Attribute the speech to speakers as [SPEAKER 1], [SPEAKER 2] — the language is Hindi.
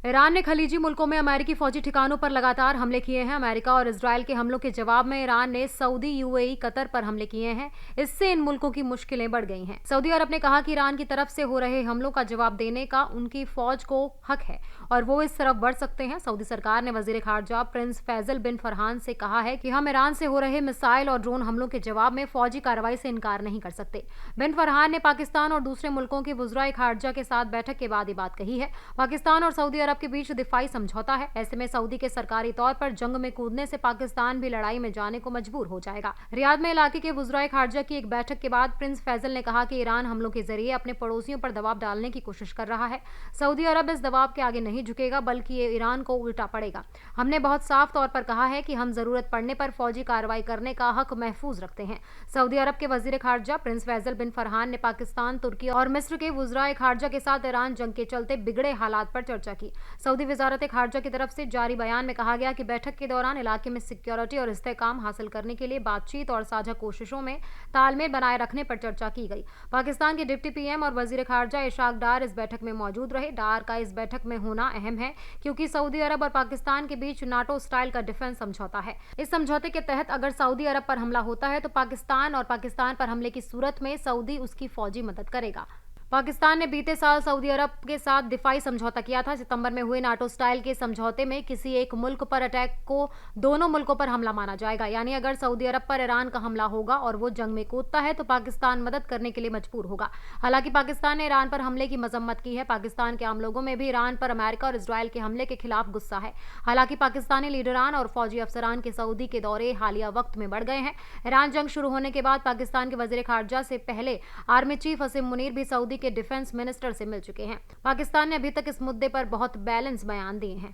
[SPEAKER 1] ईरान ने खलीजी मुल्कों में अमेरिकी फौजी ठिकानों पर लगातार हमले किए हैं। अमेरिका और इजरायल के हमलों के जवाब में ईरान ने सऊदी, यूएई, कतर पर हमले किए हैं। इससे इन मुल्कों की मुश्किलें बढ़ गई हैं। सऊदी अरब ने कहा कि ईरान की तरफ से हो रहे हमलों का जवाब देने का उनकी फौज को हक है और वो इस तरफ बढ़ सकते हैं। सऊदी सरकार ने वजीर खारजा प्रिंस फैजल बिन फरहान से कहा है कि हम ईरान से हो रहे मिसाइल और ड्रोन हमलों के जवाब में फौजी कार्रवाई से इनकार नहीं कर सकते। बिन फरहान ने पाकिस्तान और दूसरे मुल्कों के वज़राए खारजा के साथ बैठक के बाद ये बात कही है। पाकिस्तान और सऊदी अरब के बीच दिफाई समझौता है। ऐसे में सऊदी के सरकारी तौर पर जंग में कूदने से पाकिस्तान भी लड़ाई में जाने को मजबूर हो जाएगा। रियाद में इलाके के वज़राए खारजा की एक बैठक के बाद प्रिंस फैजल ने कहा कि ईरान हमलों के जरिए अपने पड़ोसियों पर दबाव डालने की कोशिश कर रहा है। सऊदी अरब इस दबाव के आगे नहीं झुकेगा, बल्कि ये ईरान को उल्टा पड़ेगा। हमने बहुत साफ तौर पर कहा है कि हम जरूरत पड़ने पर फौजी कार्रवाई करने का हक महफूज रखते हैं। सऊदी अरब के वजीर खारजा प्रिंस फैजल बिन फरहान ने पाकिस्तान, तुर्की और मिस्र के वज़राए खारजा के साथ ईरान जंग के चलते बिगड़े हालात पर चर्चा की। सऊदी वजारत खारजा की तरफ से जारी बयान में कहा गया कि बैठक के दौरान इलाके में सिक्योरिटी और इस्तेहकाम हासिल करने के लिए बातचीत और साझा कोशिशों में तालमेल बनाए रखने पर चर्चा की गई। पाकिस्तान के डिप्टी पीएम और वजीर खारजा इशाक डार इस बैठक में मौजूद रहे। डार का इस बैठक में होना अहम है क्योंकि सऊदी अरब और पाकिस्तान के बीच नाटो स्टाइल का डिफेंस समझौता है। इस समझौते के तहत अगर सऊदी अरब पर हमला होता है तो पाकिस्तान पर हमले की सूरत में सऊदी उसकी फौजी मदद करेगा। पाकिस्तान ने बीते साल सऊदी अरब के साथ दिफाई समझौता किया था। सितंबर में हुए नाटो स्टाइल के समझौते में किसी एक मुल्क पर अटैक को दोनों मुल्कों पर हमला माना जाएगा। यानी अगर सऊदी अरब पर ईरान का हमला होगा और वो जंग में कूदता है तो पाकिस्तान मदद करने के लिए मजबूर होगा। हालांकि पाकिस्तान ने ईरान पर हमले की मजम्मत की है। पाकिस्तान के आम लोगों में भी ईरान पर अमेरिका और इजरायल के हमले के खिलाफ गुस्सा है। हालांकि पाकिस्तानी लीडरान और फौजी अफसरान के सऊदी के दौरे हालिया वक्त में बढ़ गए हैं। ईरान जंग शुरू होने के बाद पाकिस्तान के वजीर खारजा से पहले आर्मी चीफ असीम मुनीर भी सऊदी के डिफेंस मिनिस्टर से मिल चुके हैं। पाकिस्तान ने अभी तक इस मुद्दे पर बहुत बैलेंस बयान दिए हैं।